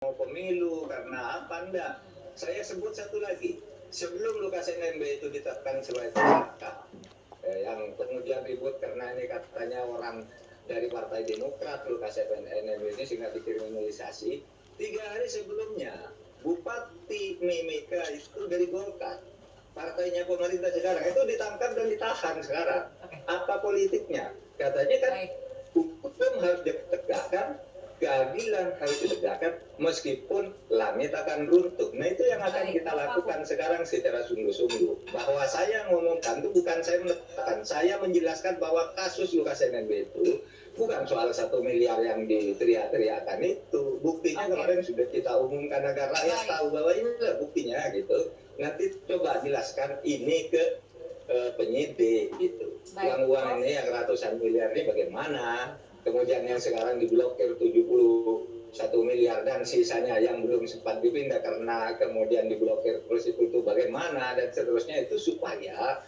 mau pemilu, karena apa enggak. Saya sebut satu lagi, sebelum Lukas NMB itu ditetapkan sebagai tersangka, yang kemudian ribut karena ini katanya orang dari Partai Demokrat Lukas NMB ini sehingga dikriminalisasi. 3 hari sebelumnya Bupati Mimika itu dari Golkar, partainya pemerintah sekarang, itu ditangkap dan ditahan sekarang. Apa politiknya? Katanya kan hukum harus ditegakkan, keadilan harus ditegakkan meskipun langit akan runtuh. Nah itu yang akan kita lakukan sekarang secara sungguh-sungguh. Bahwa saya ngomongkan itu bukan saya menetapkan, saya menjelaskan bahwa kasus Lukas NMB itu bukan soal 1 miliar yang diteriak-teriakan itu. Buktinya kemarin sudah kita umumkan agar rakyat tahu bahwa inilah buktinya gitu. Nanti coba jelaskan ini ke penyidik gitu. Uang-uang ini yang ratusan miliar ini bagaimana? Kemudian yang sekarang diblokir 71 miliar dan sisanya yang belum sempat dipindah karena kemudian diblokir terus itu bagaimana dan seterusnya, itu supaya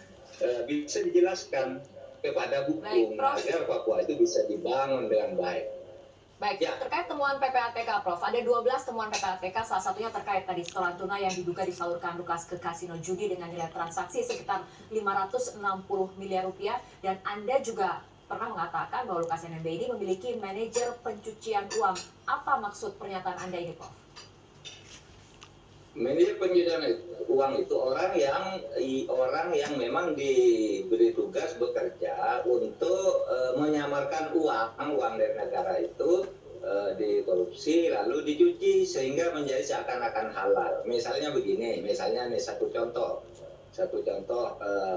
bisa dijelaskan kepada hukum agar Papua itu bisa dibangun dengan baik. Baik, ya. Terkait temuan PPATK, Prof. Ada 12 temuan PPATK, salah satunya terkait tadi setoran tunai yang diduga disalurkan Lukas ke kasino judi dengan nilai transaksi sekitar 560 miliar rupiah. Dan Anda juga pernah mengatakan bahwa Lukas NMB ini memiliki manajer pencucian uang. Apa maksud pernyataan Anda ini, Prof? Manajer pencucian uang itu orang yang memang diberi tugas bekerja untuk menyamarkan uang dari negara itu dikorupsi lalu dicuci sehingga menjadi seakan-akan halal. Misalnya begini, misalnya nih satu contoh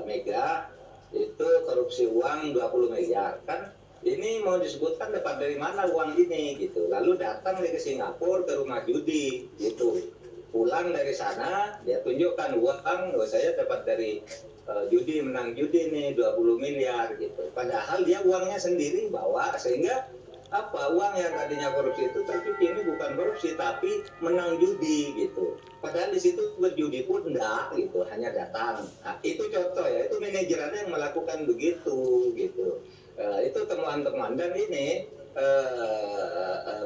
Mega itu korupsi uang 20 miliar kan, ini mau disebutkan dapat dari mana uang ini gitu, lalu datang ke Singapura ke rumah judi gitu, pulang dari sana dia tunjukkan uang, saya dapat dari judi, menang judi nih 20 miliar gitu, padahal dia uangnya sendiri bawa, sehingga uang yang tadinya korupsi itu tercuci, ini bukan korupsi tapi menang judi gitu, padahal di situ berjudi pun enggak gitu, hanya datang. Nah, itu contoh ya, itu manajerannya yang melakukan begitu gitu. Itu temuan-temuan. Dan ini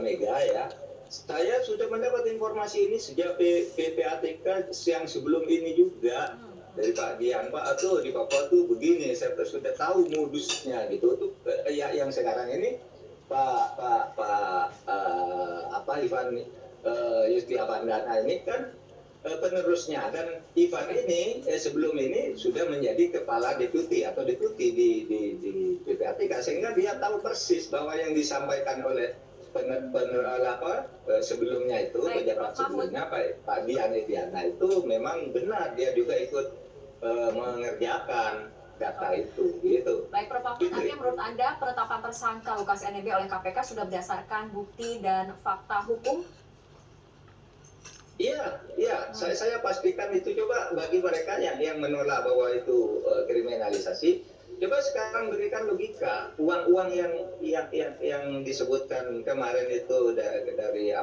Mega ya, saya sudah mendapat informasi ini sejak PPATK yang sebelum ini juga dari Pak Dian, Pak atau di Papua tuh begini, saya sudah tahu modusnya gitu. Itu yang sekarang ini Ivan Yusti Avandana ini kan penerusnya, dan Ivan ini sebelum ini sudah menjadi kepala deputi di PPATK, sehingga dia tahu persis bahwa yang disampaikan oleh sebelumnya itu pejabat sebelumnya Pak Dian Ediana itu memang benar, dia juga ikut mengerjakan data itu gitu. Baik, Prof. Mahfud, artinya menurut Anda penetapan tersangka Lukas NMB oleh KPK sudah berdasarkan bukti dan fakta hukum? Iya, saya pastikan itu. Coba bagi mereka yang menolak bahwa itu kriminalisasi, coba sekarang berikan logika. Uang-uang yang disebutkan kemarin itu dari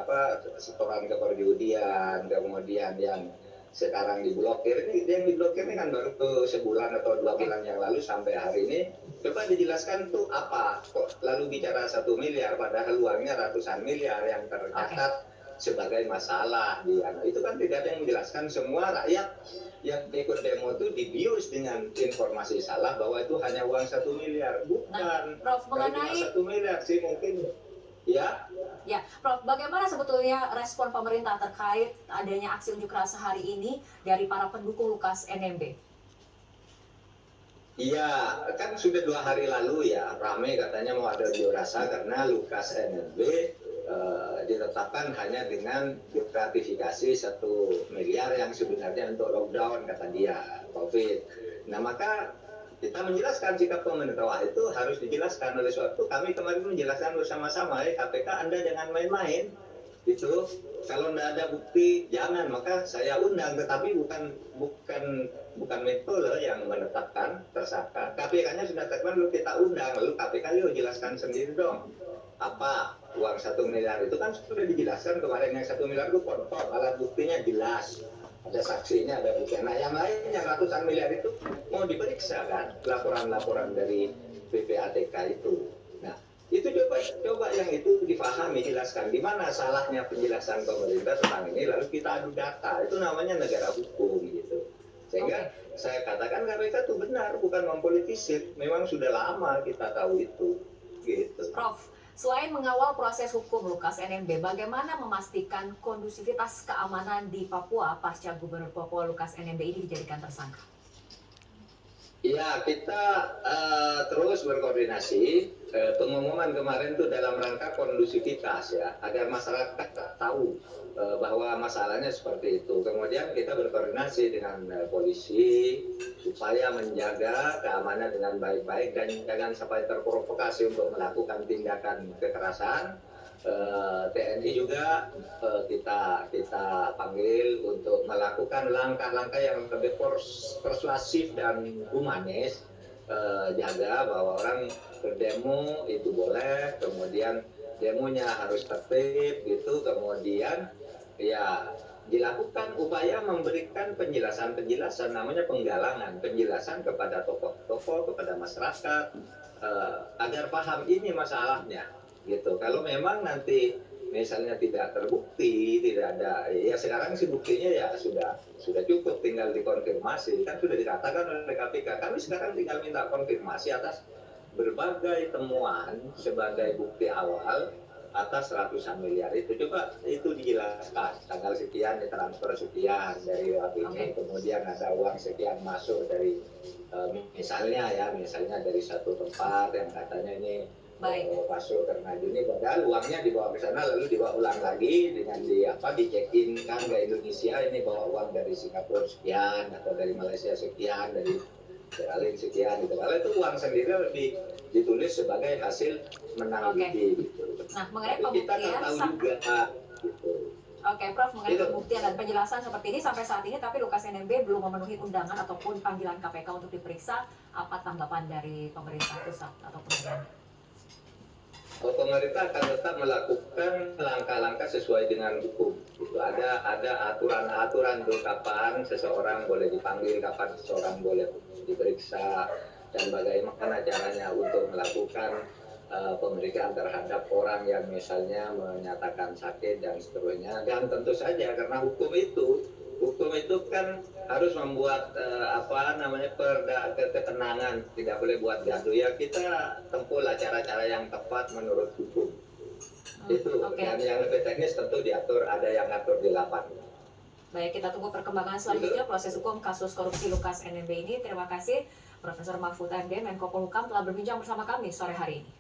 setoran ke perjudian, kemudian yang sekarang diblokir, ini yang diblokir ini kan baru sebulan atau 2 bulan yang lalu sampai hari ini. Coba dijelaskan tuh apa kok lalu bicara 1 miliar padahal uangnya ratusan miliar yang tercatat sebagai masalah di itu kan tidak ada yang menjelaskan. Semua rakyat yang ikut demo itu dibius dengan informasi salah bahwa itu hanya uang 1 miliar, bukan. Prof, mengenai 1 miliar sih mungkin ya. Ya, Prof, bagaimana sebetulnya respon pemerintah terkait adanya aksi unjuk rasa hari ini dari para pendukung Lukas NMB? Iya, kan sudah 2 hari lalu ya, ramai katanya mau ada unjuk rasa karena Lukas NMB ditetapkan hanya dengan gratifikasi 1 miliar yang sebenarnya untuk lockdown kata dia, COVID. Nah maka kita menjelaskan sikap pemerintah itu harus dijelaskan. Oleh sebab itu kami kemarin menjelaskan bersama-sama, KPK Anda jangan main-main gitu. Kalau tidak ada bukti jangan, maka saya undang, tetapi bukan Menko yang menetapkan tersangka. KPK-nya sudah tetapkan, lalu kita undang, lalu KPK yuk jelaskan sendiri dong. Apa uang 1 miliar itu kan sudah dijelaskan kemarin, yang 1 miliar itu kontor, alat buktinya jelas. Ada saksinya, ada bukti. Nah yang lain yang ratusan miliar itu mau diperiksa kan, laporan-laporan dari PPATK itu. Nah Itu coba yang itu difahami, jelaskan di mana salahnya penjelasan pemerintah tentang ini, lalu kita adu data. Itu namanya negara hukum gitu. Sehingga saya katakan KPK itu benar, bukan mempolitisir. Memang sudah lama kita tahu itu. Gitu. Prof, selain mengawal proses hukum Lukas NMB, bagaimana memastikan kondusivitas keamanan di Papua pasca Gubernur Papua Lukas NMB ini dijadikan tersangka? Ya, kita terus berkoordinasi. Pengumuman kemarin itu dalam rangka kondusivitas ya, agar masyarakat tahu bahwa masalahnya seperti itu. Kemudian kita berkoordinasi dengan polisi supaya menjaga keamanan dengan baik-baik dan jangan sampai terprovokasi untuk melakukan tindakan kekerasan. TNI juga kita panggil untuk melakukan langkah-langkah yang lebih persuasif dan humanis, jaga bahwa orang berdemo itu boleh, kemudian demonya harus tertib gitu, kemudian ya dilakukan upaya memberikan penjelasan namanya penggalangan, penjelasan kepada tokoh-tokoh, kepada masyarakat, agar paham ini masalahnya gitu. Kalau memang nanti misalnya tidak terbukti, tidak ada, ya sekarang sih buktinya ya sudah cukup, tinggal dikonfirmasi, kan sudah dikatakan oleh KPK. Kami sekarang tinggal minta konfirmasi atas berbagai temuan sebagai bukti awal atas ratusan miliar itu. Coba itu dijelaskan, tanggal sekian ditransfer sekian dari ini, kemudian ada uang sekian masuk dari misalnya dari satu tempat yang katanya ini masuk karena ini, padahal uangnya dibawa ke sana lalu dibawa ulang lagi dengan di check in kan ke Indonesia, ini bawa uang dari Singapura sekian atau dari Malaysia sekian, dari Australia sekian gitu. Kalau itu uang sendiri lebih ditulis sebagai hasil menanggung gitu. Nah, mengenai kita pembuktian tahu juga gitu. Oke, Prof, mengenai pembuktian dan penjelasan seperti ini sampai saat ini, tapi Lukas NMB belum memenuhi undangan ataupun panggilan KPK untuk diperiksa. Apa tanggapan dari pemerintah pusat ataupun daerah? Pemerintah akan tetap melakukan langkah-langkah sesuai dengan hukum. Itu ada aturan-aturan tuh kapan seseorang boleh dipanggil, kapan seseorang boleh diperiksa, dan bagaimana caranya untuk melakukan pemeriksaan terhadap orang yang misalnya menyatakan sakit dan seterusnya. Dan tentu saja karena hukum itu kan harus membuat ketenangan, tidak boleh buat gaduh. Ya kita tempuhlah cara-cara yang tepat menurut hukum. Dan yang lebih teknis tentu diatur, ada yang ngatur di lapangan. Baik, kita tunggu perkembangan selanjutnya proses hukum kasus korupsi Lukas NMB ini. Terima kasih Profesor Mahfud MD, Menko Polhukam telah berbincang bersama kami sore hari ini.